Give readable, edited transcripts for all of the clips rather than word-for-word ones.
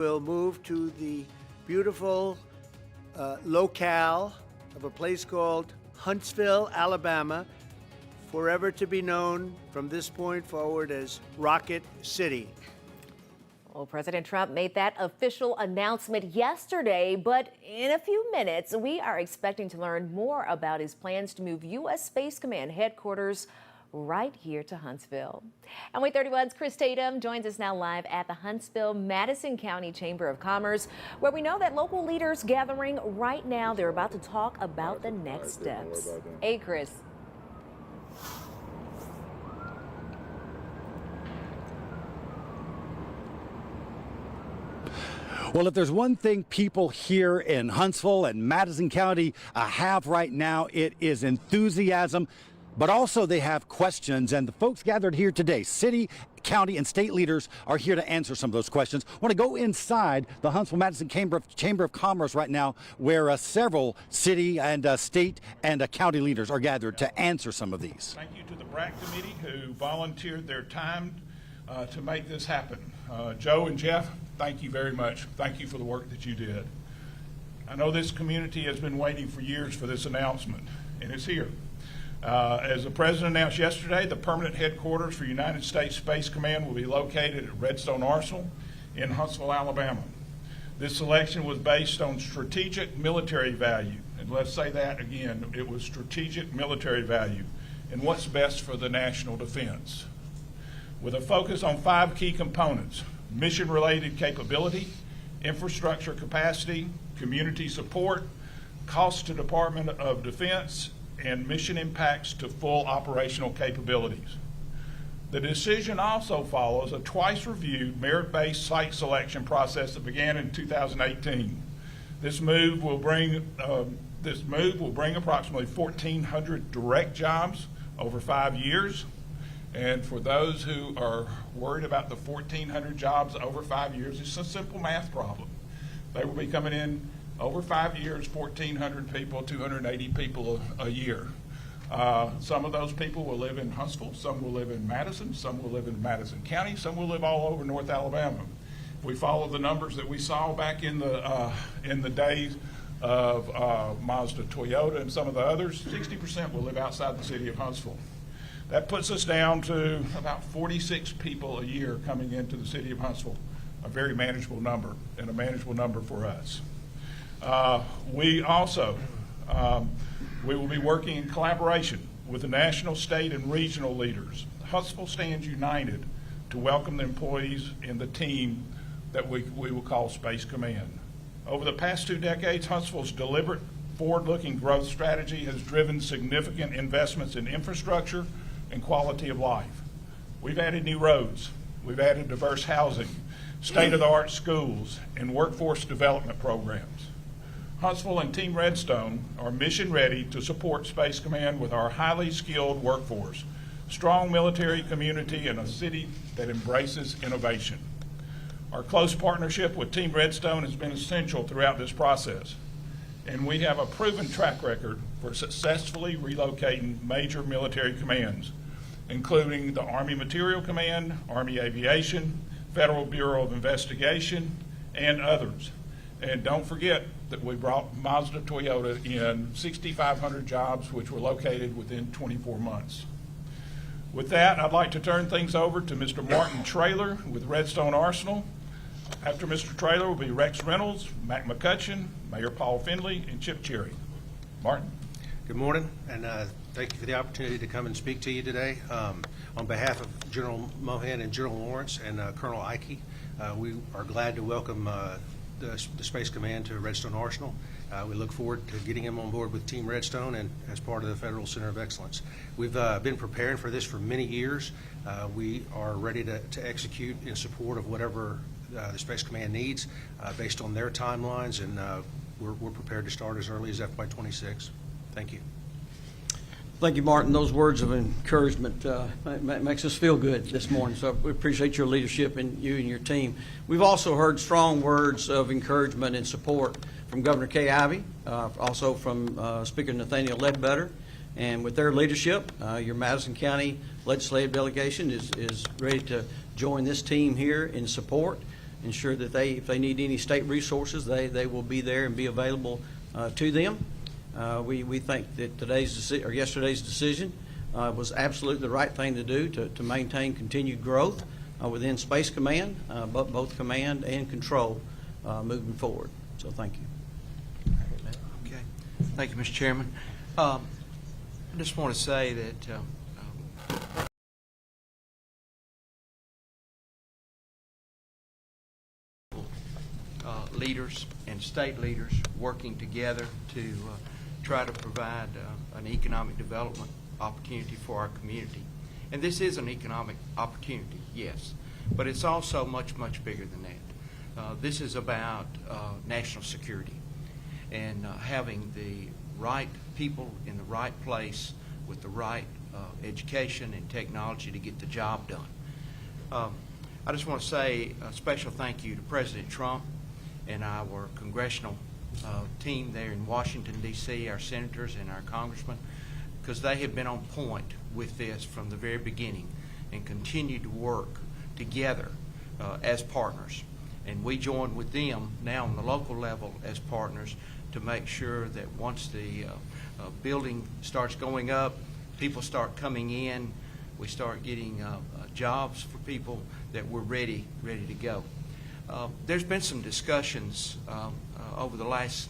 We'll move to the beautiful locale of a place called Huntsville, Alabama, forever to be known from this point forward as Rocket City. Well, President Trump made that official announcement yesterday, but in a few minutes, we are expecting to learn more about his plans to move U.S. Space Command headquarters right here to Huntsville. And WAAY 31's Chris Tatum joins us now live at the Huntsville Madison County Chamber of Commerce, where we know that local leaders gathering right now. They're about to talk about the next steps. Hey, Chris. Well, if there's one thing people here in Huntsville and Madison County have right now, it is enthusiasm. But also they have questions, and the folks gathered here today, city, county, and state leaders, are here to answer some of those questions. I want to go inside the Huntsville-Madison Chamber of Commerce right now, where several city and state and county leaders are gathered to answer some of these. Thank you to the BRAC committee who volunteered their time to make this happen. Joe and Jeff, thank you very much. Thank you for the work that you did. I know this community has been waiting for years for this announcement, and it's here. As the President announced yesterday, the permanent headquarters for United States Space Command will be located at Redstone Arsenal in Huntsville, Alabama. This selection was based on strategic military value, and let's say that again, it was strategic military value and what's best for the national defense. With a focus on 5 key components: mission-related capability, infrastructure capacity, community support, cost to Department of Defense, and mission impacts to full operational capabilities. The decision also follows a twice-reviewed merit-based site selection process that began in 2018. This move will bring approximately 1,400 direct jobs over 5 years. And for those who are worried about the 1,400 jobs over 5 years, it's a simple math problem. They will be coming in over 5 years, 1,400 people, 280 people a year. Some of those people will live in Huntsville, some will live in Madison, some will live in Madison County, some will live all over North Alabama. If we follow the numbers that we saw back in the days of Mazda, Toyota, and some of the others, 60% will live outside the city of Huntsville. That puts us down to about 46 people a year coming into the city of Huntsville, a very manageable number, and a manageable number for us. We will be working in collaboration with the national, state, and regional leaders. Huntsville stands united to welcome the employees in the team that we will call Space Command. Over the past 2 decades, Huntsville's deliberate, forward-looking growth strategy has driven significant investments in infrastructure and quality of life. We've added new roads, we've added diverse housing, state-of-the-art schools, and workforce development programs. Huntsville and Team Redstone are mission ready to support Space Command with our highly skilled workforce, strong military community, and a city that embraces innovation. Our close partnership with Team Redstone has been essential throughout this process, and we have a proven track record for successfully relocating major military commands, including the Army Materiel Command, Army Aviation, Federal Bureau of Investigation, and others. And don't forget that we brought Mazda Toyota in 6,500 jobs, which were located within 24 months. With that, I'd like to turn things over to Mr. Martin Traylor with Redstone Arsenal. After Mr. Traylor will be Rex Reynolds, Mac McCutcheon, Mayor Paul Finley, and Chip Cherry. Martin. Good morning, and thank you for the opportunity to come and speak to you today. On behalf of General Mohan and General Lawrence and Colonel Ike, we are glad to welcome the Space Command to Redstone Arsenal. We look forward to getting him on board with Team Redstone and as part of the Federal Center of Excellence. We've been preparing for this for many years. We are ready to execute in support of whatever the Space Command needs based on their timelines, and we're prepared to start as early as FY26. Thank you. Thank you, Martin. Those words of encouragement makes us feel good this morning. So we appreciate your leadership and you and your team. We've also heard strong words of encouragement and support from Governor Kay Ivey, also from Speaker Nathaniel Ledbetter. And with their leadership, your Madison County legislative delegation is ready to join this team here in support. ensure that if they need any state resources, they will be there and be available to them. We think that yesterday's decision was absolutely the right thing to do to maintain continued growth within Space Command, both command and control moving forward. So thank you. Okay. Thank you, Mr. Chairman. I just want to say that leaders and state leaders working together to try to provide an economic development opportunity for our community. And this is an economic opportunity, yes, but it's also much, much bigger than that. This is about national security and having the right people in the right place with the right education and technology to get the job done. I just want to say a special thank you to President Trump and our congressional team there in Washington, D.C., our senators and our congressmen, because they have been on point with this from the very beginning and continue to work together as partners. And we join with them now on the local level as partners to make sure that once the building starts going up, people start coming in, we start getting jobs for people, that we're ready to go. There's been some discussions over the last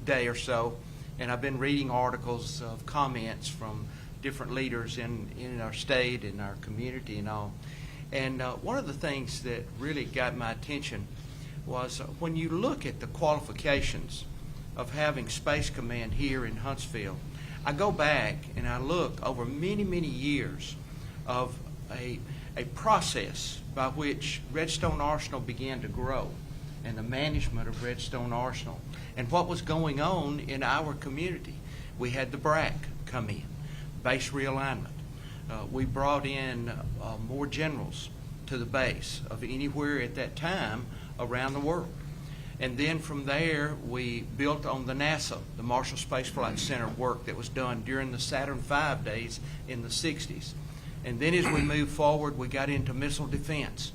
day or so, and I've been reading articles of comments from different leaders in our state and our community and all. And one of the things that really got my attention was when you look at the qualifications of having Space Command here in Huntsville, I go back and I look over many, many years of a process by which Redstone Arsenal began to grow and the management of Redstone Arsenal and what was going on in our community. We had the BRAC come in, base realignment. We brought in more generals to the base of anywhere at that time around the world. And then from there, we built on the NASA, the Marshall Space Flight Center work that was done during the Saturn V days in the 60s. And then as we moved forward, we got into missile defense.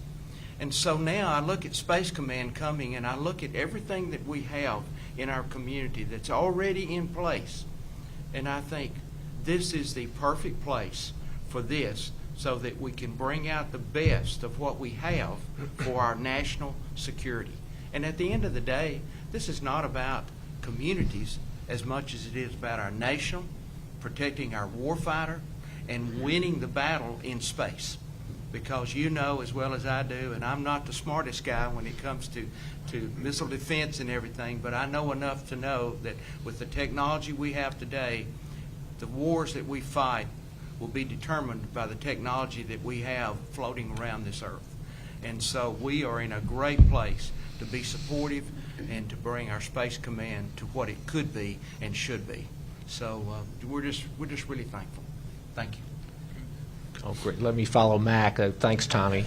And so now I look at Space Command coming and I look at everything that we have in our community that's already in place. And I think this is the perfect place for this so that we can bring out the best of what we have for our national security. And at the end of the day, this is not about communities as much as it is about our nation, protecting our warfighter, and winning the battle in space. Because you know as well as I do, and I'm not the smartest guy when it comes to missile defense and everything, but I know enough to know that with the technology we have today, the wars that we fight will be determined by the technology that we have floating around this earth. And so we are in a great place to be supportive and to bring our Space Command to what it could be and should be. So we're just really thankful. Thank you. Oh, great. Let me follow Mac. Thanks, Tommy.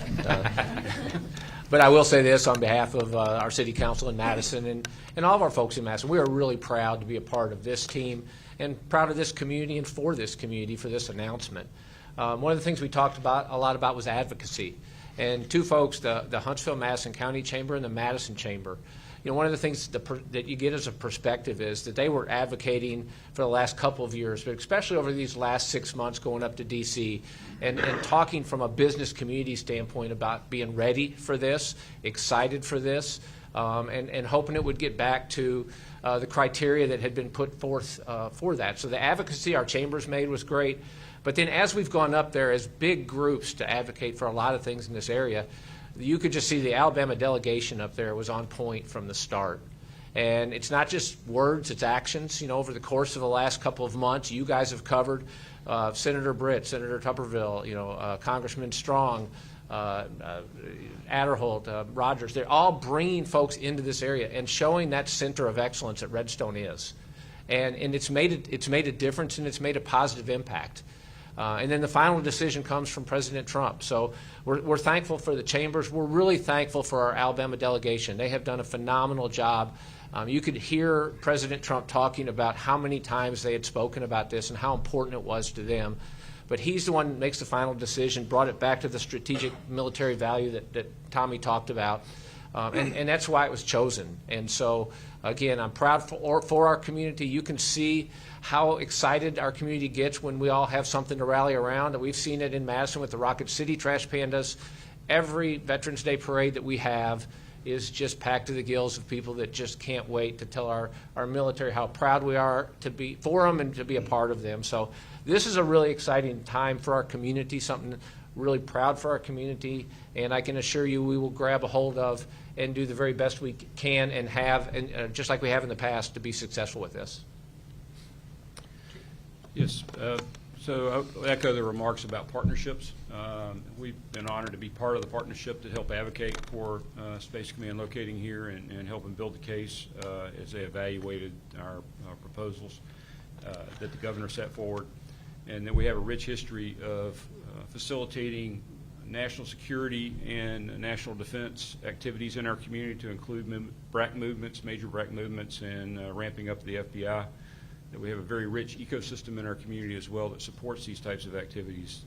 But I will say this on behalf of our City Council in Madison and all of our folks in Madison. We are really proud to be a part of this team and proud of this community and for this community for this announcement. One of the things we talked about a lot about was advocacy. And two folks, the Huntsville Madison County Chamber and the Madison Chamber. You know, one of the things that you get as a perspective is that they were advocating for the last couple of years, but especially over these last 6 months going up to D.C. and talking from a business community standpoint about being ready for this, excited for this, and hoping it would get back to the criteria that had been put forth for that. So the advocacy our chambers made was great. But then as we've gone up there as big groups to advocate for a lot of things in this area, you could just see the Alabama delegation up there was on point from the start. And it's not just words, it's actions. You know, over the course of the last couple of months, you guys have covered Senator Britt, Senator Tupperville, you know, Congressman Strong, Adderholt, Rogers. They're all bringing folks into this area and showing that center of excellence that Redstone is. And it's made a difference and it's made a positive impact. And then the final decision comes from President Trump. So we're thankful for the chambers. We're really thankful for our Alabama delegation. They have done a phenomenal job. You could hear President Trump talking about how many times they had spoken about this and how important it was to them. But he's the one that makes the final decision, brought it back to the strategic military value that Tommy talked about. And that's why it was chosen. And so, again, I'm proud for our community. You can see how excited our community gets when we all have something to rally around. And we've seen it in Madison with the Rocket City Trash Pandas. Every Veterans Day parade that we have is just packed to the gills of people that just can't wait to tell our military how proud we are to be for them and to be a part of them. So this is a really exciting time for our community, something really proud for our community, and I can assure you we will grab a hold of and do the very best we can and have, and just like we have in the past, to be successful with this. Yes, so I'll echo the remarks about partnerships. We've been honored to be part of the partnership that help advocate for Space Command locating here and helping build the case as they evaluated our proposals that the governor set forward. And that we have a rich history of facilitating national security and national defense activities in our community, to include BRAC movements, major BRAC movements, and ramping up the FBI. That we have a very rich ecosystem in our community as well that supports these types of activities.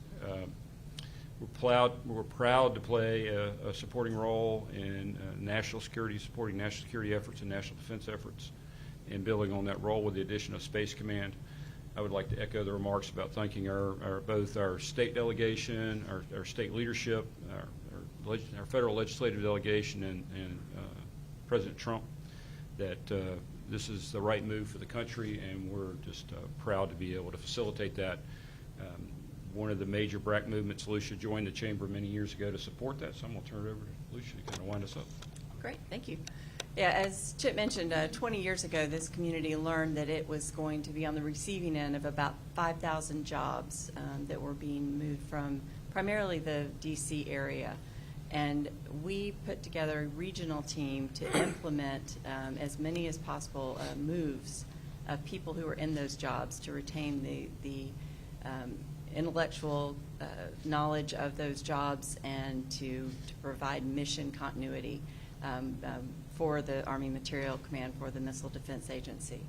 We're proud to play a supporting role in national security, supporting national security efforts and national defense efforts, and building on that role with the addition of Space Command. I would like to echo the remarks about thanking both our state delegation, our state leadership, our federal legislative delegation, and President Trump, that this is the right move for the country, and we're just proud to be able to facilitate that. One of the major BRAC movements, Lucia, joined the chamber many years ago to support that, so I'm going to turn it over to Lucia to kind of wind us up. Great, thank you. Yeah, as Chip mentioned, 20 years ago, this community learned that it was going to be on the receiving end of about 5,000 jobs that were being moved from primarily the D.C. area. And we put together a regional team to implement as many as possible moves of people who were in those jobs to retain the intellectual knowledge of those jobs and to provide mission continuity for the Army Material Command, for the Missile Defense Agency.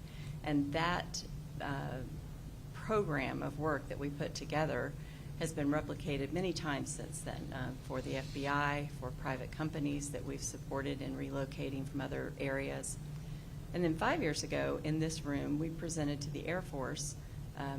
And that program of work that we put together has been replicated many times since then for the FBI, for private companies that we've supported in relocating from other areas. And then 5 years ago in this room, we presented to the Air Force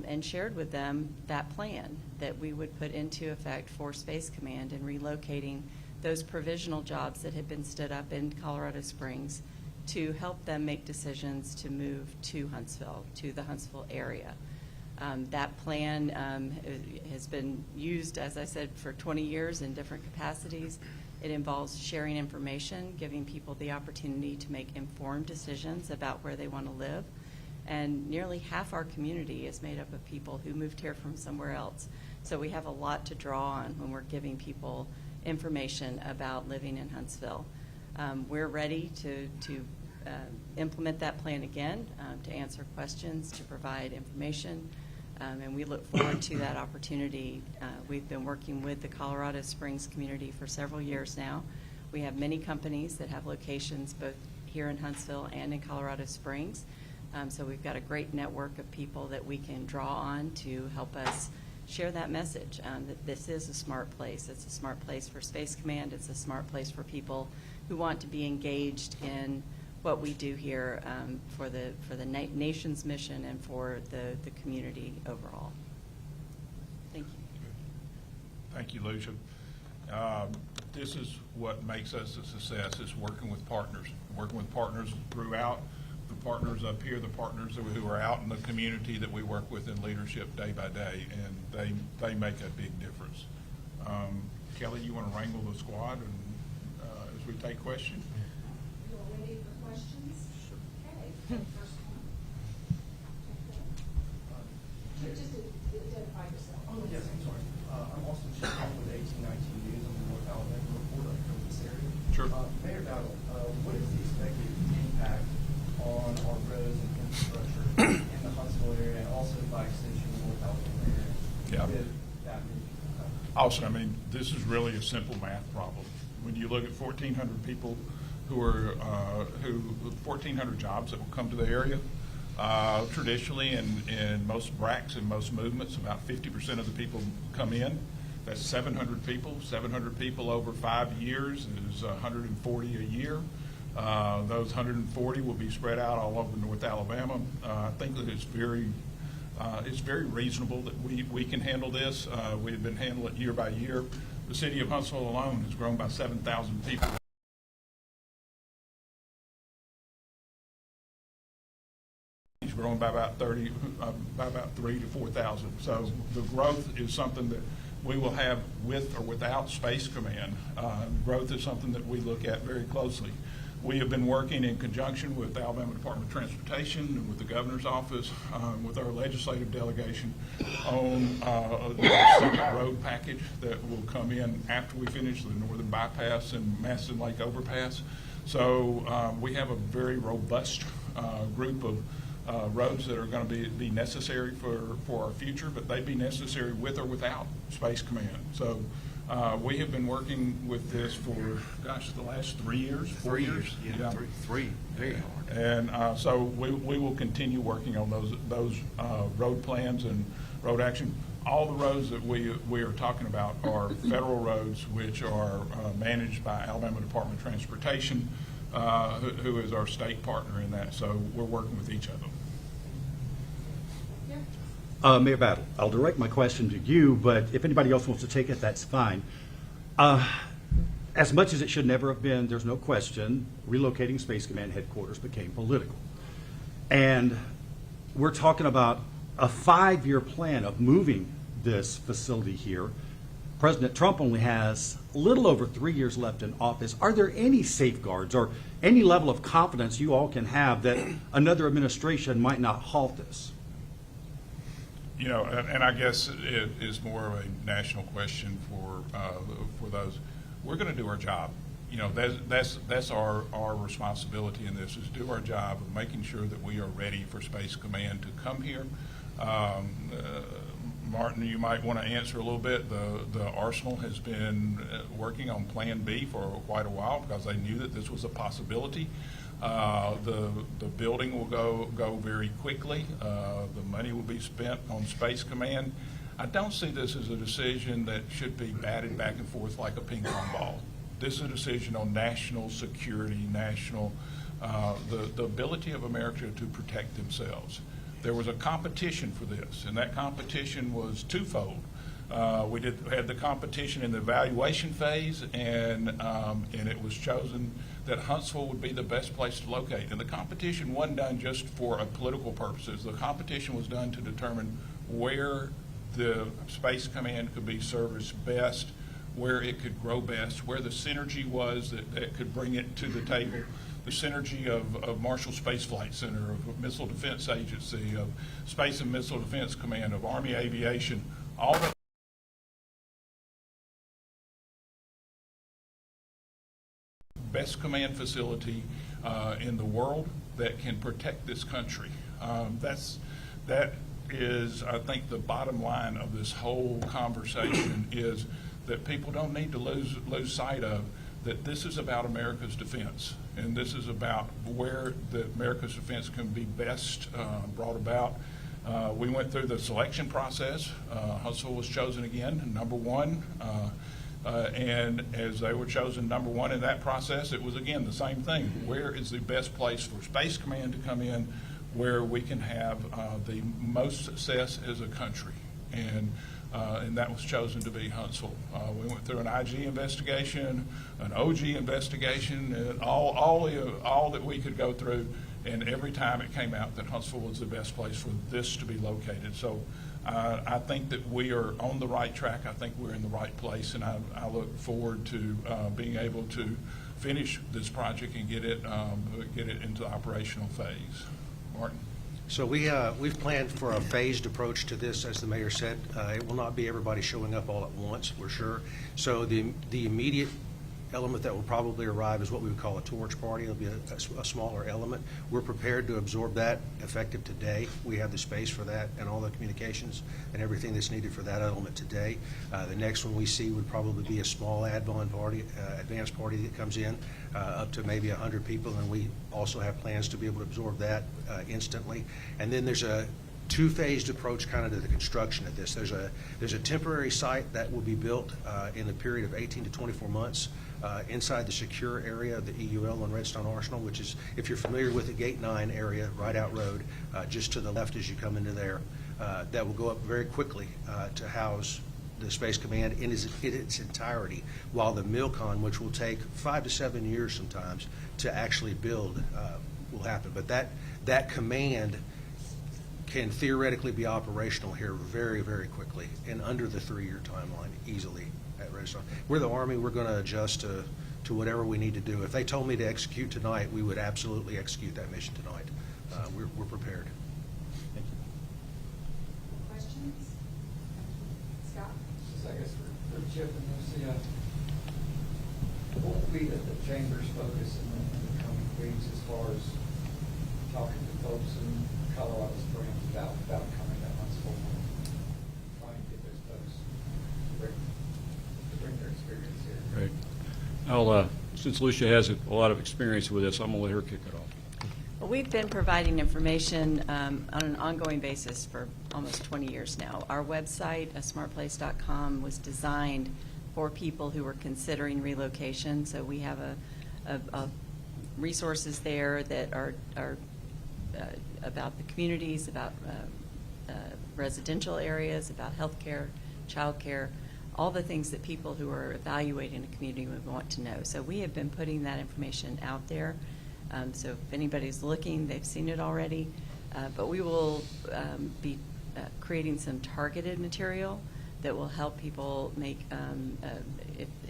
and shared with them that plan that we would put into effect for Space Command in relocating those provisional jobs that had been stood up in Colorado Springs to help them make decisions to move to Huntsville, to the Huntsville area. That plan has been used, as I said, for 20 years in different capacities. It involves sharing information, giving people the opportunity to make informed decisions about where they want to live. And nearly half our community is made up of people who moved here from somewhere else. So we have a lot to draw on when we're giving people information about living in Huntsville. We're ready to implement that plan again, to answer questions, to provide information, and we look forward to that opportunity. We've been working with the Colorado Springs community for several years now. We have many companies that have locations both here in Huntsville and in Colorado Springs. So we've got a great network of people that we can draw on to help us share that message, that this is a smart place. It's a smart place for Space Command. It's a smart place for people who want to be engaged in what we do here for the nation's mission and for the community overall. Thank you. Thank you, Lucia. This is what makes us a success, is working with partners throughout, the partners up here, the partners who are out in the community that we work with in leadership day by day, and they make a big difference. Kelly, you want to wrangle the squad and as we take questions? You all ready for questions? Sure. Okay. First one. Just identify yourself. Oh, yes, I'm sorry. I'm Austin Schiff with 1819 News. I'm the North Alabama reporter. I cover this area. Sure. Mayor Dowdle, what is the expected impact on our roads and infrastructure in the Huntsville area and also by extension the North Alabama area? Yeah. With that many people coming? Austin, I mean, this is really a simple math problem. When you look at 1,400 people who 1,400 jobs that will come to the area, traditionally in most BRACs and most movements, about 50% of the people come in. That's 700 people. 700 people over 5 years is 140 a year. Those 140 will be spread out all over North Alabama. I think that it's very reasonable that we can handle this. We've been handling it year by year. The city of Huntsville alone has grown by 7,000 people. It's grown by about 3 to 4,000. So the growth is something that we will have with or without Space Command. Growth is something that we look at very closely. We have been working in conjunction with the Alabama Department of Transportation and with the governor's office, with our legislative delegation on a second road package that will come in after we finish the northern bypass and Madison Lake overpass. So we have a very robust group of roads that are going to be necessary for our future, but they'd be necessary with or without Space Command. So we have been working with this for, gosh, the last 3 years, 4 years. Yeah, three, very hard. And so we will continue working on those road plans and road action. All the roads that we are talking about are federal roads, which are managed by Alabama Department of Transportation, who is our state partner in that. So we're working with each of them. Mayor Battle, I'll direct my question to you, but if anybody else wants to take it, that's fine. As much as it should never have been, there's no question, relocating Space Command headquarters became political. And we're talking about a 5-year plan of moving this facility here. President Trump only has a little over 3 years left in office. Are there any safeguards or any level of confidence you all can have that another administration might not halt this? You know, and I guess it is more of a national question for those. We're going to do our job. You know, that's our responsibility in this, is do our job of making sure that we are ready for Space Command to come here. Martin, you might want to answer a little bit. The Arsenal has been working on Plan B for quite a while because they knew that this was a possibility. The building will go very quickly. The money will be spent on Space Command. I don't see this as a decision that should be batted back and forth like a ping pong ball. This is a decision on national security, the ability of America to protect themselves. There was a competition for this, and that competition was twofold. We had the competition in the evaluation phase, and it was chosen that Huntsville would be the best place to locate. And the competition wasn't done just for political purposes. The competition was done to determine where the Space Command could be serviced best, where it could grow best, where the synergy was that could bring it to the table. The synergy of Marshall Space Flight Center, of Missile Defense Agency, of Space and Missile Defense Command, of Army Aviation, all the best command facility in the world that can protect this country. That is, I think, the bottom line of this whole conversation is that people don't need to lose sight of that this is about America's defense, and this is about where America's defense can be best brought about. We went through the selection process. Huntsville was chosen again, number one. And as they were chosen number one in that process, it was again the same thing. Where is the best place for Space Command to come in, where we can have the most success as a country? And that was chosen to be Huntsville. We went through an IG investigation, an OG investigation, and all that we could go through. And every time it came out that Huntsville was the best place for this to be located. So I think that we are on the right track. I think we're in the right place, and I look forward to being able to finish this project and get it into the operational phase. Martin. So we've planned for a phased approach to this, as the mayor said. It will not be everybody showing up all at once, we're sure. So the immediate element that will probably arrive is what we would call a torch party. It'll be a smaller element. We're prepared to absorb that effective today. We have the space for that and all the communications and everything that's needed for that element today. The next one we see would probably be a small advance party that comes in up to maybe 100 people, and we also have plans to be able to absorb that instantly. And then there's two-phased approach kind of to the construction of this. There's a temporary site that will be built in the period of 18 to 24 months inside the secure area of the EUL on Redstone Arsenal, which is, if you're familiar with the Gate 9 area, Rideout Road, just to the left as you come into there, that will go up very quickly to house the Space Command in its entirety, while the MILCON, which will take 5 to 7 years sometimes to actually build, will happen. But that command can theoretically be operational here very, very quickly and under the 3-year timeline easily at Redstone. We're the Army. We're going to adjust to whatever we need to do. If they told me to execute tonight, we would absolutely execute that mission tonight. We're prepared. Questions? Scott? Just, I guess, for Chip and Lucia, what will be the Chamber's focus in the coming weeks as far as talking to folks in Colorado Springs about coming to Huntsville, trying to get those folks to bring their experience here? Right. I'll, since Lucia has a lot of experience with this, I'm going to let her kick it off. Well, we've been providing information on an ongoing basis for almost 20 years now. Our website, smartplace.com, was designed for people who were considering relocation. So we have a resources there that are about the communities, about residential areas, about healthcare, childcare, all the things that people who are evaluating a community would want to know. So we have been putting that information out there. So if anybody's looking, they've seen it already. But we will be creating some targeted material that will help people make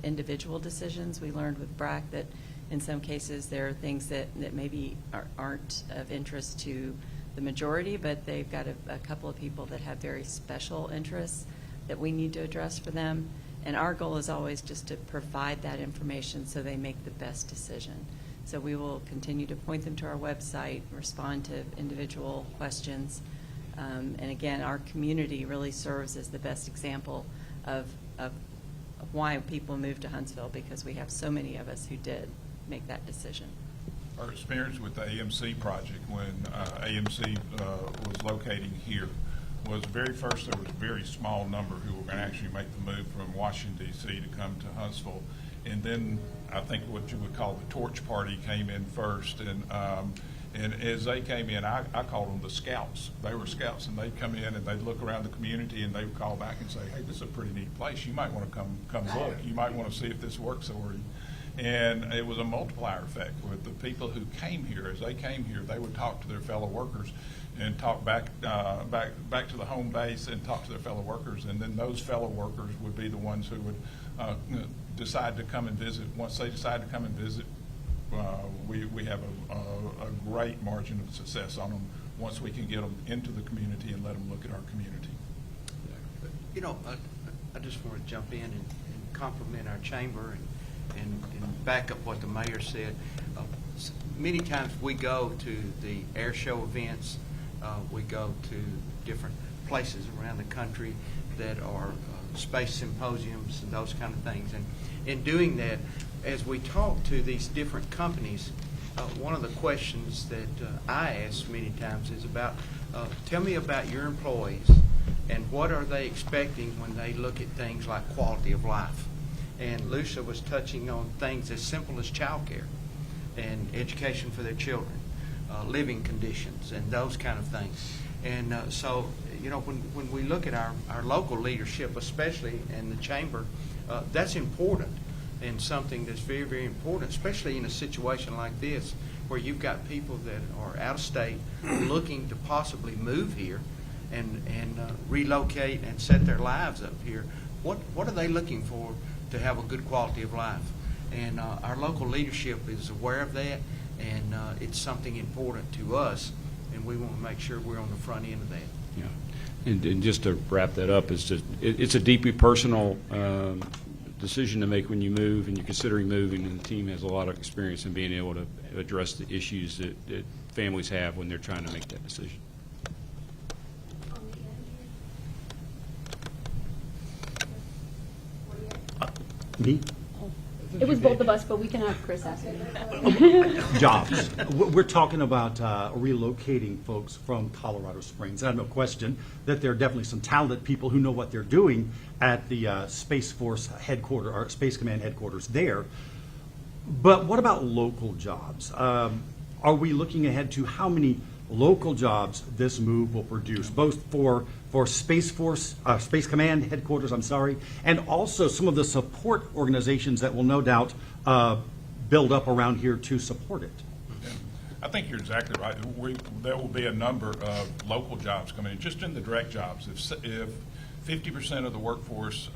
individual decisions. We learned with BRAC that in some cases there are things that maybe aren't of interest to the majority, but they've got a couple of people that have very special interests that we need to address for them. And our goal is always just to provide that information so they make the best decision. So we will continue to point them to our website, respond to individual questions. And again, our community really serves as the best example of why people move to Huntsville, because we have so many of us who did make that decision. Our experience with the AMC project when AMC was locating here was very first there was a very small number who were going to actually make the move from Washington, D.C. to come to Huntsville. And then I think what you would call the torch party came in first. And as they came in, I called them the scouts. They were scouts, and they'd come in and they'd look around the community and they would call back and say, hey, this is a pretty neat place. You might want to come look. You might want to see if this works for you. And it was a multiplier effect with the people who came here. As they came here, they would talk to their fellow workers and talk back to the home base and talk to their fellow workers. And then those fellow workers would be the ones who would decide to come and visit. Once they decide to come and visit, we have a great margin of success on them once we can get them into the community and let them look at our community. You know, I just want to jump in and compliment our chamber and back up what the mayor said. Many times we go to the air show events, we go to different places around the country that are space symposiums and those kind of things. And in doing that, as we talk to these different companies, one of the questions that I ask many times is about, tell me about your employees and what are they expecting when they look at things like quality of life. And Lucia was touching on things as simple as child care and education for their children, living conditions and those kind of things. And so, you know, when we look at our local leadership, especially in the chamber, that's important and something that's very, very important, especially in a situation like this where you've got people that are out of state looking to possibly move here and relocate and set their lives up here. What are they looking for to have a good quality of life? And our local leadership is aware of that, and it's something important to us, and we want to make sure we're on the front end of that. Yeah, and just to wrap that up, it's a deeply personal decision to make when you move and you're considering moving, and the team has a lot of experience in being able to address the issues that families have when they're trying to make that decision. Me? It was both of us, but we can have Chris ask it. Jobs. We're talking about relocating folks from Colorado Springs. I have no question that there are definitely some talented people who know what they're doing at the Space Force headquarters, or Space Command headquarters there. But what about local jobs? Are we looking ahead to how many local jobs this move will produce, both for Space Force, Space Command headquarters, and also some of the support organizations that will no doubt build up around here to support it? I think you're exactly right. There will be a number of local jobs coming in, just in the direct jobs. If 50% of the workforce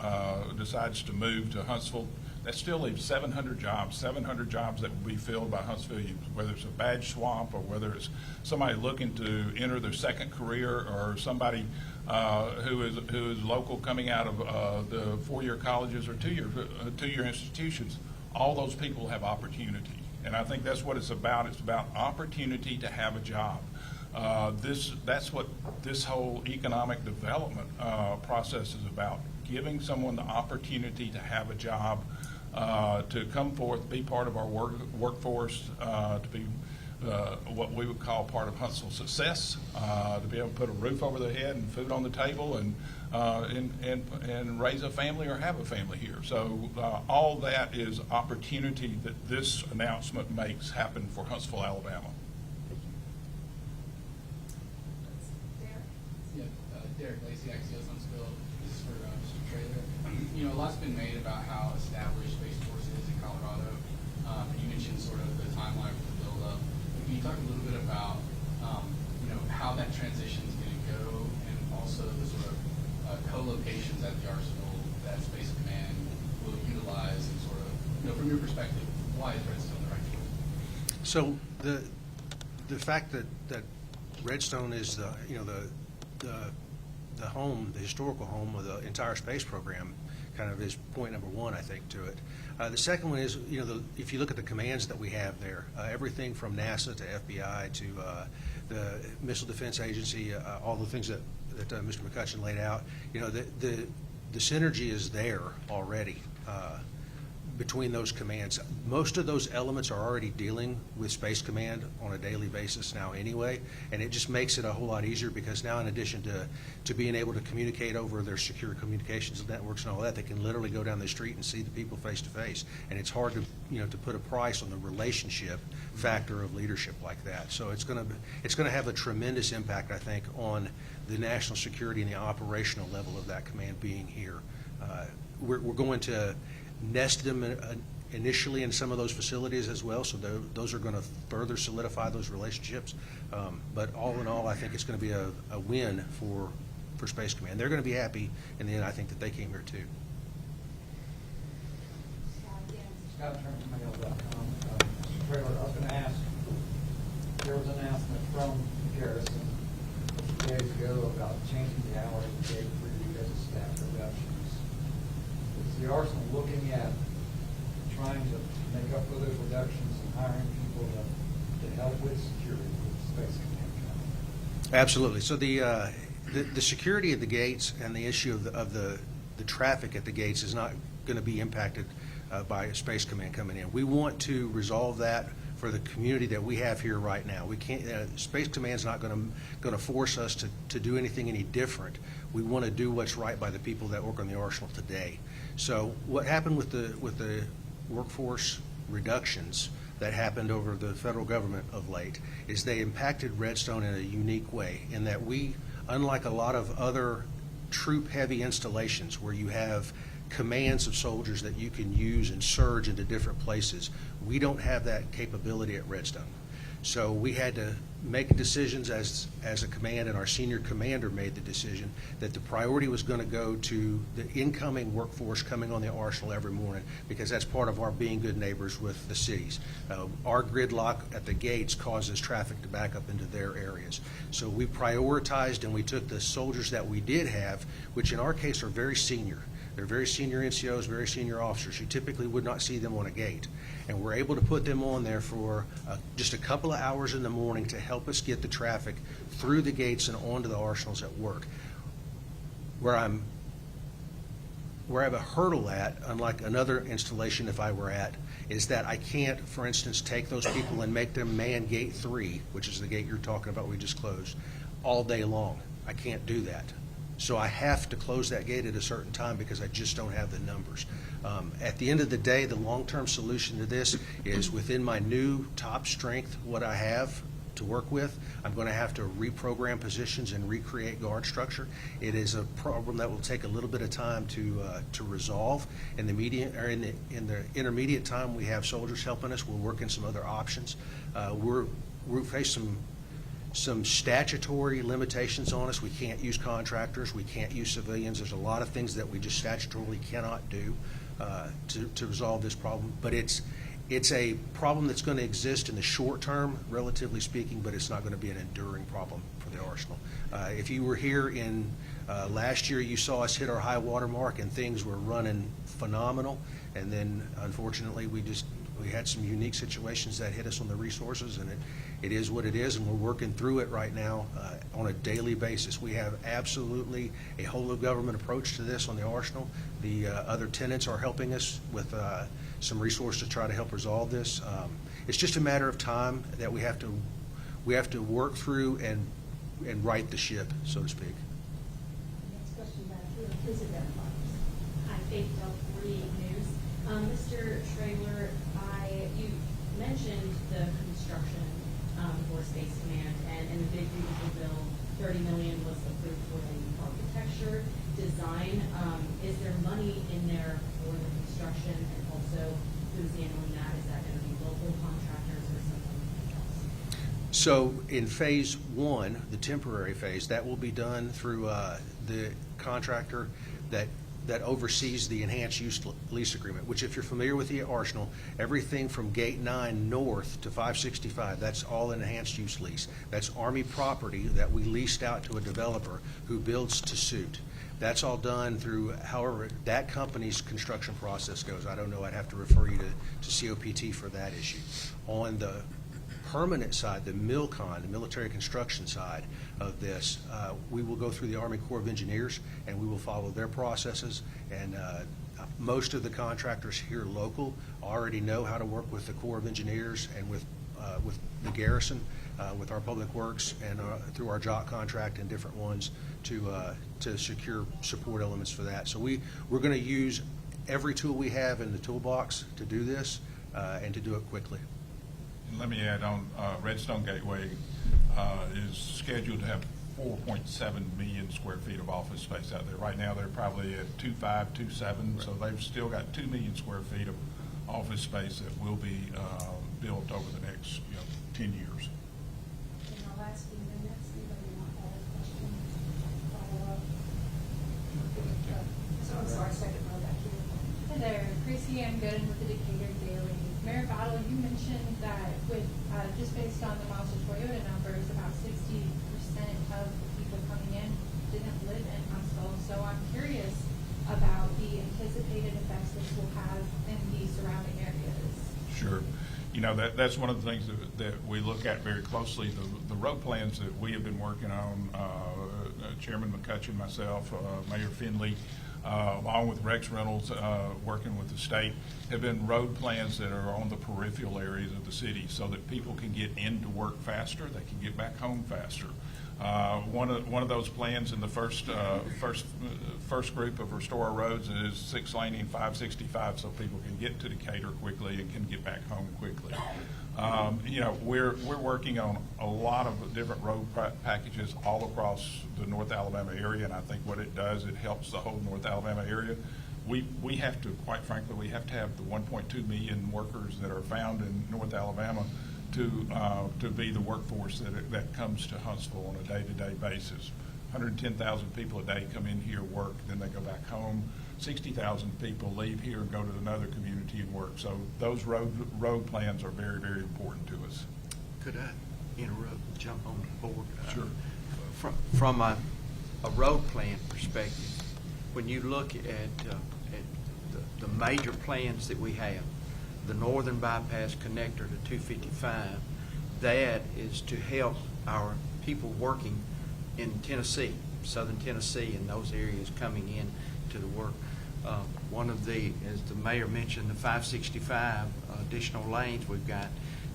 decides to move to Huntsville, that still leaves 700 jobs that will be filled by Huntsville youth, whether it's a badge swap or whether it's somebody looking to enter their second career, or somebody who is local coming out of the four-year colleges or two-year institutions. All those people have opportunity, and I think that's what it's about. It's about opportunity to have a job. That's what this whole economic development process is about, giving someone the opportunity to have a job, to come forth, be part of our workforce, to be what we would call part of Huntsville success, to be able to put a roof over their head and food on the table, and raise a family or have a family here. So all that is opportunity that this announcement makes happen for Huntsville, Alabama. Derek Lacey, Axios Huntsville. This is for Mr. Trailer. You know, a lot's been made about how established Space Force is in Colorado. And you mentioned sort of the timeline for the build-up. Can you talk a little bit about, you know, how that transition is going to go, and also the sort of co-locations at the arsenal that Space Command will utilize, and sort of, you know, from your perspective, why is Redstone the right choice? So the fact that Redstone is the home, the historical home of the entire space program, kind of is point number one, I think, to it. The second one is, you know, if you look at the commands that we have there, everything from NASA to FBI to the Missile Defense Agency, all the things that Mr. McCutcheon laid out, you know, the synergy is there already between those commands. Most of those elements are already dealing with Space Command on a daily basis now anyway, and it just makes it a whole lot easier, because now, in addition to being able to communicate over their secure communications networks and all that, they can literally go down the street and see the people face to face, and it's hard to, you know, to put a price on the relationship factor of leadership like that. So it's going to have a tremendous impact, I think, on the national security and the operational level of that command being here. We're going to nest them initially in some of those facilities as well, so those are going to further solidify those relationships. But all in all, I think it's going to be a win for Space Command. They're going to be happy in the end, I think, that they came here too. Scott Turner from Mail.com. Mr. Trailer, I was going to ask, there was an announcement from Garrison a few days ago about changing the hours of day for you because of staff reductions. Is the Arsenal looking at trying to make up for those reductions and hiring people to help with security with Space Command training? Absolutely. So the security of the gates and the issue of the traffic at the gates is not going to be impacted by Space Command coming in. We want to resolve that for the community that we have here right now. We can't. Space Command's not going to force us to do anything any different. We want to do what's right by the people that work on the Arsenal today. So what happened with the workforce reductions that happened over the federal government of late is they impacted Redstone in a unique way, in that we, unlike a lot of other troop-heavy installations where you have commands of soldiers that you can use and surge into different places, we don't have that capability at Redstone. So we had to make decisions as a command, and our senior commander made the decision that the priority was going to go to the incoming workforce coming on the Arsenal every morning, because that's part of our being good neighbors with the cities. Our gridlock at the gates causes traffic to back up into their areas. So we prioritized, and we took the soldiers that we did have, which in our case are very senior. They're very senior NCOs, very senior officers. You typically would not see them on a gate. And we're able to put them on there for just a couple of hours in the morning to help us get the traffic through the gates and onto the arsenals at work. Where I'm where I have a hurdle at, unlike another installation if I were at, is that I can't, for instance, take those people and make them man gate 3, which is the gate you're talking about we just closed, all day long. I can't do that. So I have to close that gate at a certain time because I just don't have the numbers. At the end of the day, the long-term solution to this is within my new top strength, what I have to work with, I'm going to have to reprogram positions and recreate guard structure. It is a problem that will take a little bit of time to resolve. In the in the intermediate time, we have soldiers helping us. We're working some other options. We face some statutory limitations on us. We can't use contractors. We can't use civilians. There's a lot of things that we just statutorily cannot do to resolve this problem. But it's a problem that's going to exist in the short term, relatively speaking, but it's not going to be an enduring problem for the Arsenal. If you were here in last year, you saw us hit our high water mark and things were running phenomenal. And then, unfortunately, we had some unique situations that hit us on the resources, and it is what it is, and we're working through it right now on a daily basis. We have absolutely a whole-of-government approach to this on the Arsenal. The other tenants are helping us with some resources to try to help resolve this. It's just a matter of time that we have to work through and right the ship, so to speak. Next question back here. Please identify. Hi, Faith Del 3 News. Mr. Traylor, you mentioned the construction for Space Command, and in the big beautiful bill, $30 million was approved for the architecture design. Is there money in there for the construction, and also who's handling that? Is that going to be local contractors or something else? So in phase 1, the temporary phase, that will be done through the contractor that oversees the enhanced use lease agreement, which, if you're familiar with the Arsenal, everything from Gate 9 north to 565, that's all an enhanced use lease. That's Army property that we leased out to a developer who builds to suit. That's all done through, however, that company's construction process goes. I don't know, I'd have to refer you to COPT for that issue. On the permanent side, the MILCON, the military construction side of this, we will go through the Army Corps of Engineers, and we will follow their processes. And most of the contractors here local already know how to work with the Corps of Engineers and with the garrison, with our public works, and through our JOC contract and different ones to secure support elements for that. So we're going to use every tool we have in the toolbox to do this and to do it quickly. And let me add on, Redstone Gateway is scheduled to have 4.7 million square feet of office space out there. Right now, they're probably at 2.5, 2.7, so they've still got 2 million square feet of office space that will be built over the next 10 years. In our last few minutes, anybody want to ask a question? Follow up? So I'm sorry, second row back here. Hi there, Gracie Ann Gooden with the Decatur Daily. Mayor Battle, you mentioned that with just based on the Mazda Toyota numbers, about 60% of the people coming in didn't live in Huntsville. So I'm curious about the anticipated effects this will have in the surrounding areas. Sure. That's one of the things that we look at very closely. The road plans that we have been working on, Chairman McCutcheon, myself, Mayor Finley, along with Rex Reynolds, working with the state, have been road plans that are on the peripheral areas of the city so that people can get into work faster, they can get back home faster. One of those plans in the first group of Restore Our Roads is 6-laning 565 so people can get to Decatur quickly and can get back home quickly. We're working on a lot of different road packages all across the North Alabama area, and I think what it does, it helps the whole North Alabama area. We have to, quite frankly, we have to have the 1.2 million workers that are found in North Alabama to be the workforce that comes to Huntsville on a day-to-day basis. 110,000 people a day come in here, work, then they go back home. 60,000 people leave here and go to another community and work. So those road plans are very, very important to us. Could I interrupt, jump on board? Sure. From a road plan perspective, when you look at the major plans that we have, the northern bypass connector to 255, that is to help our people working in Tennessee, southern Tennessee, and those areas coming in to the work. One of the, as the mayor mentioned, the 565 additional lanes we've got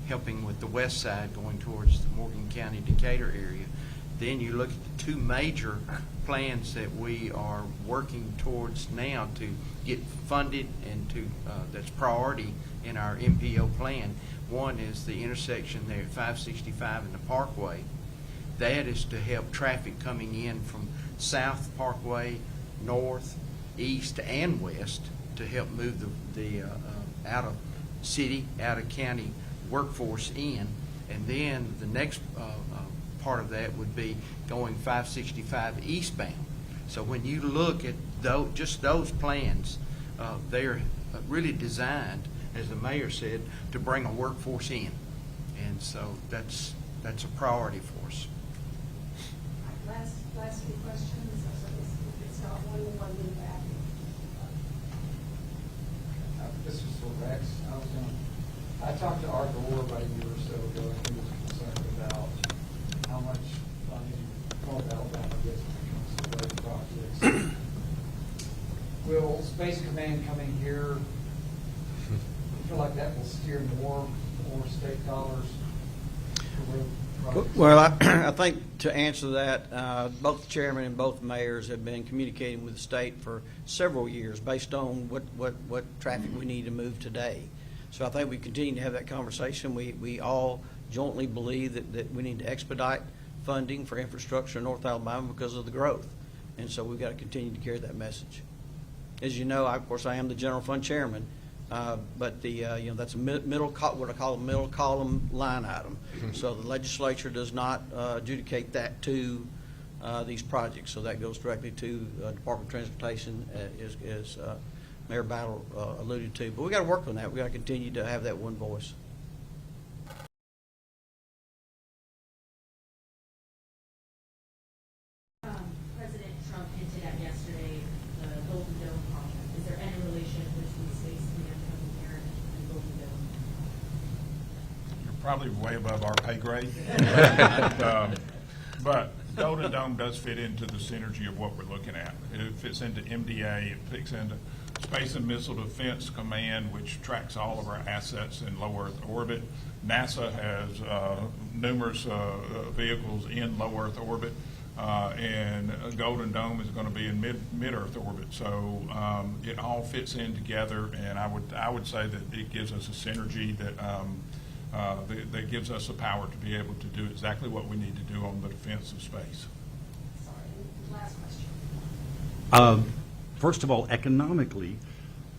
helping with the west side going towards the Morgan County Decatur area. Then you look at the two major plans that we are working towards now to get funded and to that's priority in our MPO plan. One is the intersection there at 565 and the Parkway. That is to help traffic coming in from South Parkway, north, east, and west to help move the out of city, out of county workforce in. And then the next part of that would be going 565 eastbound. So when you look at just those plans, they're really designed, as the mayor said, to bring a workforce in. And so that's a priority for us. Last few questions. It's got one in the back. This is for Rex. I talked to Art Gore about a year or so ago, and he was concerned about how much funding North Alabama gets when it comes to road projects. Will Space Command coming here, you feel like that will steer more state dollars for road projects? Well, I think to answer that, both the chairman and both mayors have been communicating with the state for several years based on what traffic we need to move today. So I think we continue to have that conversation. We all jointly believe that we need to expedite funding for infrastructure in North Alabama because of the growth. And so we've got to continue to carry that message. As you know, of course, I am the general fund chairman, but that's a what I call a middle column line item. So the legislature does not adjudicate that to these projects. So that goes directly to Department of Transportation, as Mayor Battle alluded to. But we got to work on that. We got to continue to have that one voice. President Trump hinted at yesterday the Golden Dome project. Is there any relation between Space Command coming here and Golden Dome? You're probably way above our pay grade. But Golden Dome does fit into the synergy of what we're looking at. It fits into MDA, it fits into Space and Missile Defense Command, which tracks all of our assets in low Earth orbit. NASA has numerous vehicles in low Earth orbit, and Golden Dome is going to be in mid-Earth orbit. So it all fits in together, and I would say that it gives us a synergy that gives us the power to be able to do exactly what we need to do on the defense of space. Sorry, last question. First of all, economically,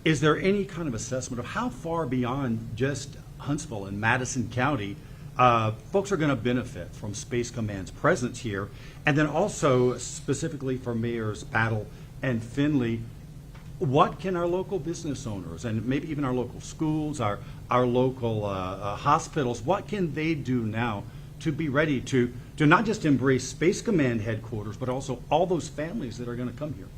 is there any kind of assessment of how far beyond just Huntsville and Madison County folks are going to benefit from Space Command's presence here? And then also specifically for Mayors Battle and Finley, what can our local business owners and maybe even our local schools, our local hospitals, what can they do now to be ready to not just embrace Space Command headquarters, but also all those families that are going to come here?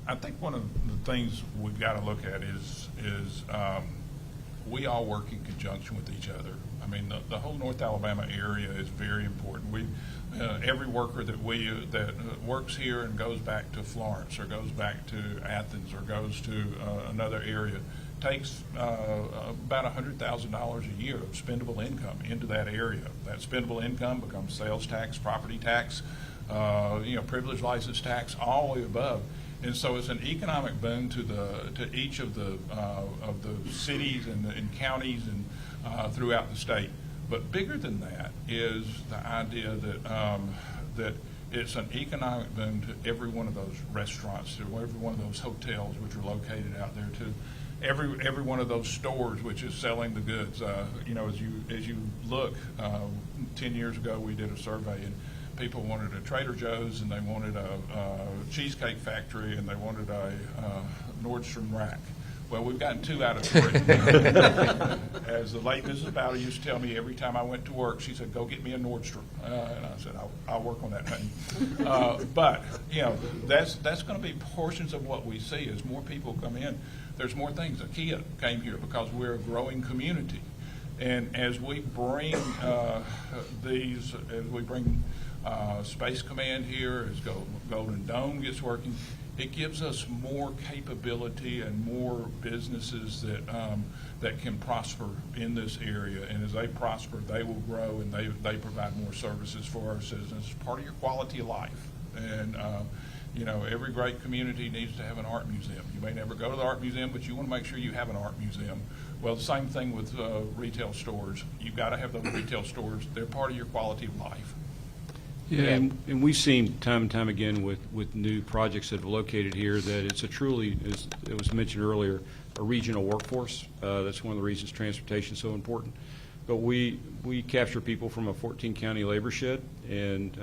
I think one of the things we've got to look at is we all work in conjunction with each other. I mean, the whole North Alabama area is very important. Every worker that works here and goes back to Florence or goes back to Athens or goes to another area takes about $100,000 a year of spendable income into that area. That spendable income becomes sales tax, property tax, privilege license tax, all the way above. And so it's an economic boon to each of the cities and counties and throughout the state. But bigger than that is the idea that it's an economic boon to every one of those restaurants, to every one of those hotels which are located out there, to every one of those stores which is selling the goods. As you look, 10 years ago we did a survey and people wanted a Trader Joe's and they wanted a Cheesecake Factory and they wanted a Nordstrom rack. Well, we've gotten 2 out of 3. As the late Mrs. Bowder used to tell me every time I went to work, she said, "Go get me a Nordstrom." And I said, I'll work on that, honey. But, that's going to be portions of what we see as more people come in. There's more things. IKEA came here because we're a growing community. And as we bring Space Command here, as Golden Dome gets working, it gives us more capability and more businesses that can prosper in this area. And as they prosper, they will grow, and they provide more services for our citizens. It's part of your quality of life. And you know, every great community needs to have an art museum. You may never go to the art museum, but you want to make sure you have an art museum. Well, the same thing with retail stores. You've got to have those retail stores. They're part of your quality of life. Yeah, and we've seen time and time again with new projects that have located here that it's a truly, as it was mentioned earlier, a regional workforce. That's one of the reasons transportation is so important. But we capture people from a 14-county labor shed, and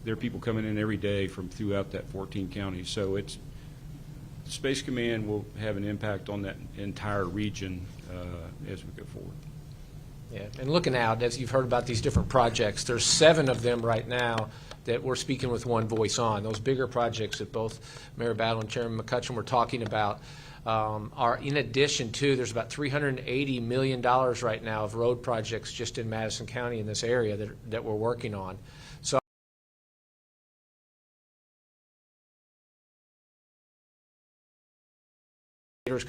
there are people coming in every day from throughout that 14 counties. So it's Space Command will have an impact on that entire region as we go forward. Yeah, and looking out, as you've heard about these different projects, there's 7 of them right now that we're speaking with one voice on. Those bigger projects that both Mayor Battle and Chairman McCutcheon were talking about are in addition to, there's about $380 million right now of road projects just in Madison County in this area that we're working on. So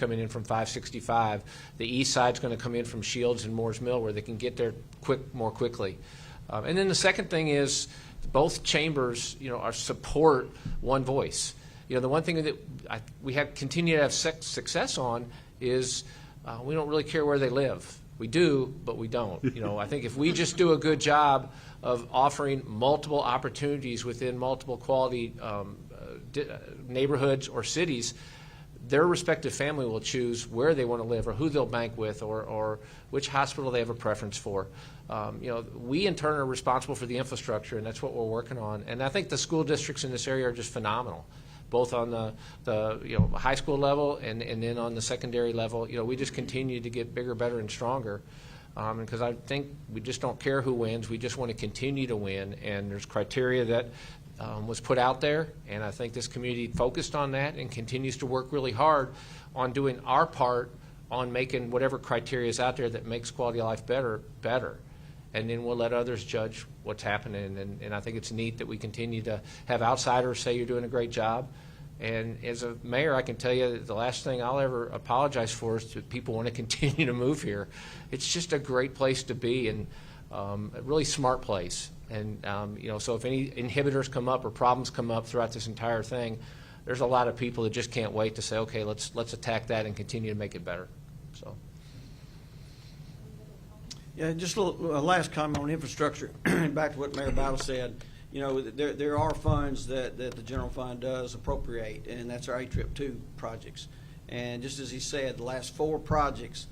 coming in from 565. The east side's going to come in from Shields and Moores Mill, where they can get there more quickly. And then the second thing is both chambers, you know, are support one voice. You know, the one thing that we have continue to have success on is we don't really care where they live. We do, but we don't. You know, I think if we just do a good job of offering multiple opportunities within multiple quality neighborhoods or cities, their respective family will choose where they want to live or who they'll bank with or which hospital they have a preference for. You know, we in turn are responsible for the infrastructure, and that's what we're working on. And I think the school districts in this area are just phenomenal, both on the you know, high school level and then on the secondary level. You know, we just continue to get bigger, better, and stronger. Because I think we just don't care who wins. We just want to continue to win. And there's criteria that was put out there, and I think this community focused on that and continues to work really hard on doing our part on making whatever criteria is out there that makes quality of life better. And then we'll let others judge what's happening. And I think it's neat that we continue to have outsiders say you're doing a great job. And as a mayor, I can tell you that the last thing I'll ever apologize for is that people want to continue to move here. It's just a great place to be, and a really smart place. And you know, so if any inhibitors come up or problems come up throughout this entire thing, there's a lot of people that just can't wait to say, okay, let's attack that and continue to make it better. So. Yeah, just a last comment on infrastructure. Back to what Mayor Battle said. You know, there are funds that the general fund does appropriate, and that's our A-Trip 2 projects. And just as he said, the last 4 projects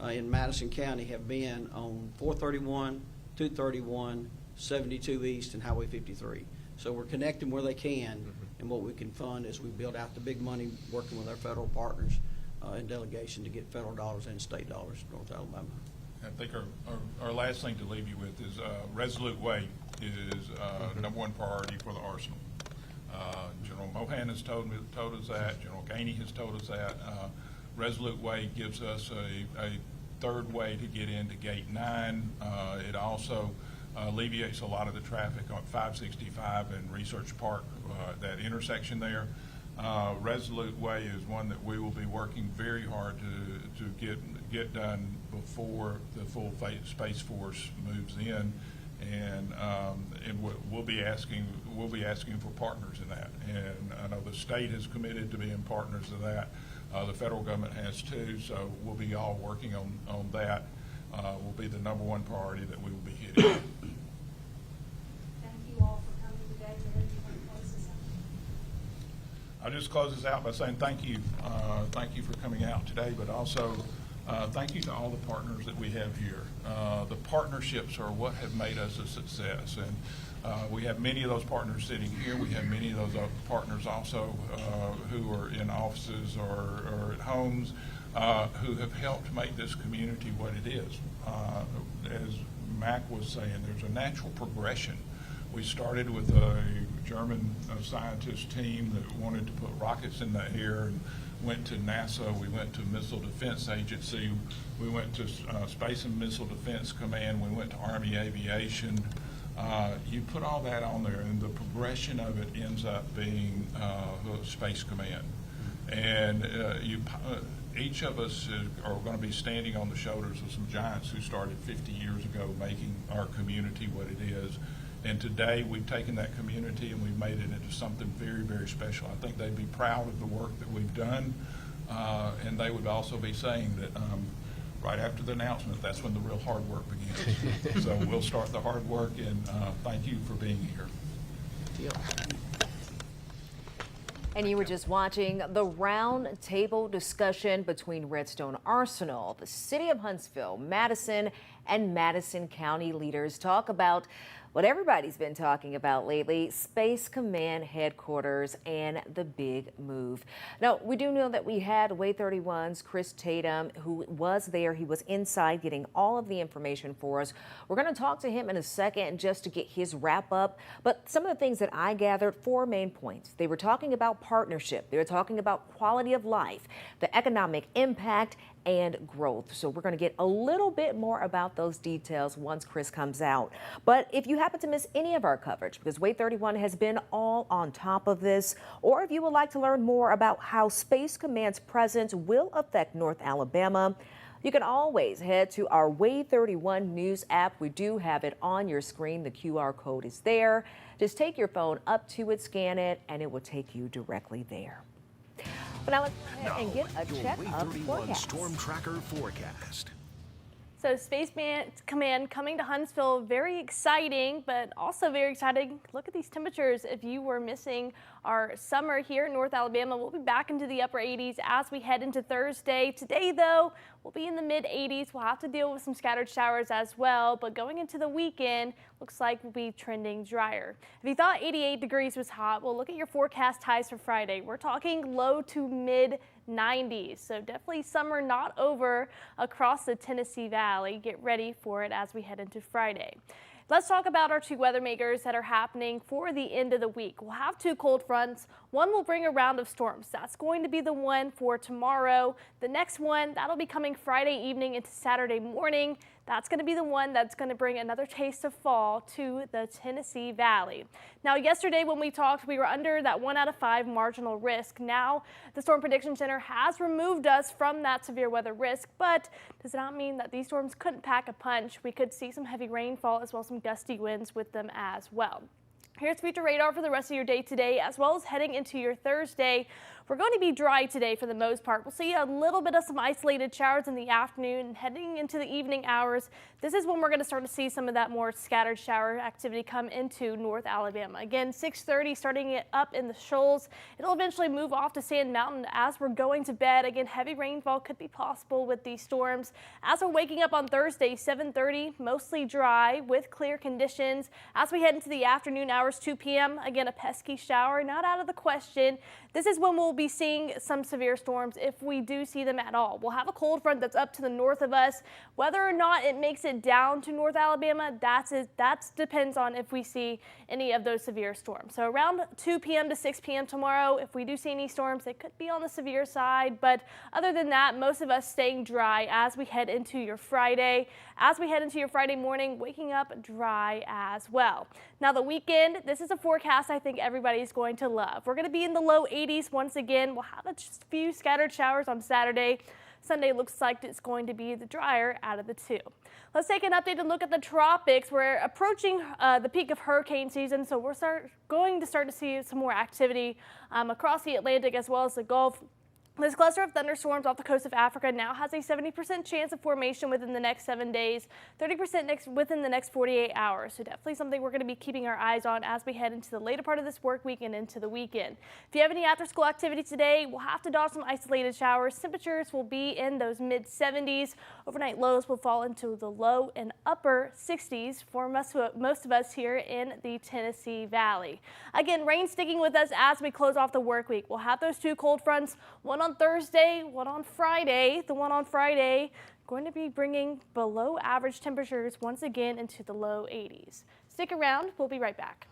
in Madison County have been on 431, 231, 72 East, and Highway 53. So we're connecting where they can, and what we can fund as we build out the big money, working with our federal partners in delegation to get federal dollars and state dollars in North Alabama. I think our last thing to leave you with is Resolute Way is #1 priority for the arsenal. General Mohan has told us that. General Gainey has told us that. Resolute Way gives us a third way to get into Gate 9. It also alleviates a lot of the traffic on 565 and Research Park, that intersection there. Resolute Way is one that we will be working very hard to get done before the full Space Force moves in, and we'll be asking for partners in that. And I know the state has committed to being partners of that. The federal government has too. So we'll be all working on that. Will be the #1 priority that we will be hitting. Thank you all for coming today. Mayor, do you want to close this out? I'll just close this out by saying thank you. Thank you for coming out today, but also thank you to all the partners that we have here. The partnerships are what have made us a success, and we have many of those partners sitting here. We have many of those partners also who are in offices or at homes who have helped make this community what it is. As Mac was saying, there's a natural progression. We started with a German scientist team that wanted to put rockets in the air and went to NASA. We went to Missile Defense Agency. We went to Space and Missile Defense Command. We went to Army Aviation. You put all that on there, and the progression of it ends up being Space Command. And each of us are going to be standing on the shoulders of some giants who started 50 years ago making our community what it is. And today we've taken that community and we've made it into something very, very special. I think they'd be proud of the work that we've done, and they would also be saying that right after the announcement, that's when the real hard work begins. So we'll start the hard work, and thank you for being here. Deal. And you were just watching the round table discussion between Redstone Arsenal, the city of Huntsville, Madison, and Madison County leaders talk about what everybody's been talking about lately, Space Command headquarters and the big move. Now, we do know that we had Wave 31's Chris Tatum, who was there. He was inside getting all of the information for us. We're going to talk to him in a second just to get his wrap up. But some of the things that I gathered, 4 main points. They were talking about partnership. They were talking about quality of life, the economic impact, and growth. So we're going to get a little bit more about those details once Chris comes out. But if you happen to miss any of our coverage, because Wave 31 has been all on top of this, or if you would like to learn more about how Space Command's presence will affect North Alabama, you can always head to our Wave 31 News app. We do have it on your screen. The QR code is there. Just take your phone up to it, scan it, and it will take you directly there. But now let's go ahead and get a check of forecast. Storm Tracker forecast. So Space Command coming to Huntsville, very exciting, but also very exciting. Look at these temperatures. If you were missing our summer here in North Alabama, we'll be back into the upper 80s as we head into Thursday. Today, though, we'll be in the mid 80s. We'll have to deal with some scattered showers as well, but going into the weekend, looks like we'll be trending drier. If you thought 88 degrees was hot, well, look at your forecast highs for Friday. We're talking low to mid 90s, so definitely summer not over across the Tennessee Valley. Get ready for it as we head into Friday. Let's talk about our 2 weather makers that are happening for the end of the week. We'll have 2 cold fronts. One will bring a round of storms. That's going to be the one for tomorrow. The next one, that'll be coming Friday evening into Saturday morning. That's going to be the one that's going to bring another taste of fall to the Tennessee Valley. Now, yesterday when we talked, we were under that 1 out of 5 marginal risk. Now, the Storm Prediction Center has removed us from that severe weather risk, but does not mean that these storms couldn't pack a punch. We could see some heavy rainfall as well as some gusty winds with them as well. Here's future radar for the rest of your day today, as well as heading into your Thursday. We're going to be dry today for the most part. We'll see a little bit of some isolated showers in the afternoon. Heading into the evening hours, this is when we're going to start to see some of that more scattered shower activity come into North Alabama. Again, 6:30, starting it up in the shoals. It'll eventually move off to Sand Mountain as we're going to bed. Again, heavy rainfall could be possible with these storms. As we're waking up on Thursday, 7:30, mostly dry with clear conditions. As we head into the afternoon hours, 2 p.m., again, a pesky shower, not out of the question. This is when we'll be seeing some severe storms if we do see them at all. We'll have a cold front that's up to the north of us. Whether or not it makes it down to North Alabama, that depends on if we see any of those severe storms. So around 2 p.m. to 6 p.m. tomorrow, if we do see any storms, it could be on the severe side. But other than that, most of us staying dry as we head into your Friday. As we head into your Friday morning, waking up dry as well. Now the weekend, this is a forecast I think everybody's going to love. We're going to be in the low 80s once again. We'll have a few scattered showers on Saturday. Sunday looks like it's going to be the drier out of the 2. Let's take an update and look at the tropics. We're approaching the peak of hurricane season, so we're going to start to see some more activity across the Atlantic as well as the Gulf. This cluster of thunderstorms off the coast of Africa now has a 70% chance of formation within the next 7 days, 30% within the next 48 hours. So definitely something we're going to be keeping our eyes on as we head into the later part of this work week and into the weekend. If you have any after-school activity today, we'll have to dodge some isolated showers. Temperatures will be in those mid-70s. Overnight lows will fall into the low and upper 60s for most of us here in the Tennessee Valley. Again, rain sticking with us as we close off the work week. We'll have those 2 cold fronts, one on Thursday, one on Friday. The one on Friday going to be bringing below average temperatures once again into the low 80s. Stick around, we'll be right back.